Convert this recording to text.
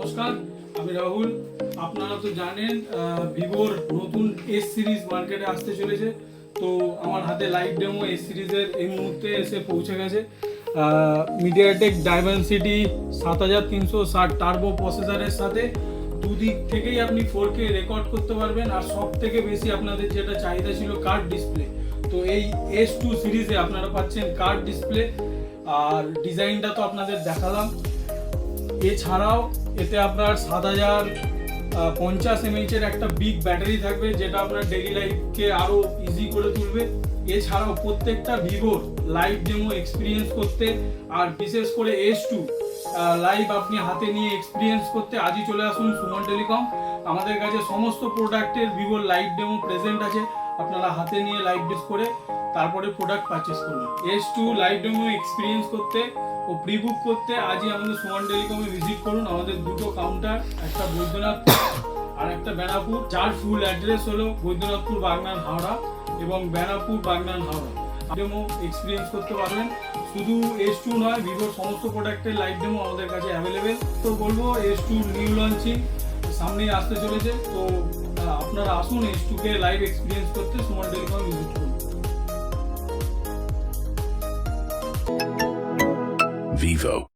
নমস্কার, আমি রাহুল। আপনারা তো জানেন ভিভোর নতুন এস সিরিজ মার্কেটে আসতে চলেছে। তো আমার হাতে লাইভ ডেমো এস সিরিজের এই মুহূর্তে এসে পৌঁছে গেছে। মিডিয়াটেক ডাইমেনসিটি 7360 টার্বো প্রসেসরের সাথে দুদিক থেকেই আপনি 4K রেকর্ড করতে পারবেন। আর সব থেকে বেশি আপনাদের যেটা চাহিদা ছিল কার্ড ডিসপ্লে, তো এই S2 সিরিজে আপনারা পাচ্ছেন কার্ড ডিসপ্লে। আর ডিজাইনটা তো আপনাদের দেখালাম। এছাড়াও এতে আপনার 7050 mAh এর একটা বিগ ব্যাটারি থাকবে, যেটা আপনার ডেইলি লাইফকে আরো ইজি করে তুলবে। এছাড়াও প্রত্যেকটা ভিভোর লাইভ ডেমো এক্সপিরিয়েন্স করতে আর বিশেষ করে S2 লাইভ আপনি হাতে নিয়ে এক্সপিরিয়েন্স করতে আজই চলে আসুন সুমন টেলিকম। আমাদের কাছে সমস্ত প্রোডাক্টের ভিভোর লাইভ ডেমো প্রেজেন্ট আছে। আপনারা হাতে নিয়ে লাইভ টেস্ট করে তারপরে প্রোডাক্ট পারচেস করুন। S2 লাইভ ডেমো এক্সপিরিয়েন্স করতে ও প্রি বুক করতে আজই আমাদের সুমন টেলিকমে ভিজিট করুন। আমাদের দুটো কাউন্টার, একটা বৈদ্যনাথপুর আর একটা বেনাপুর, যার ফুল অ্যাড্রেস হলো বৈদ্যনাথপুর বাগনান হাওড়া এবং বেনাপুর বাগনান হাওড়া। ডেমো এক্সপিরিয়েন্স করতে পারবেন। শুধু S2 নয়, ভিভোর সমস্ত প্রোডাক্টের লাইভ ডেমো আমাদের কাছে অ্যাভেলেবেল। তো বলবো S2 নিউ লঞ্চিং সামনেই আসতে চলেছে। তো আপনারা আসুন S2 কে লাইভ এক্সপিরিয়েন্স করতে সুমন টেলিকম ভিজিট করুন। Vivo.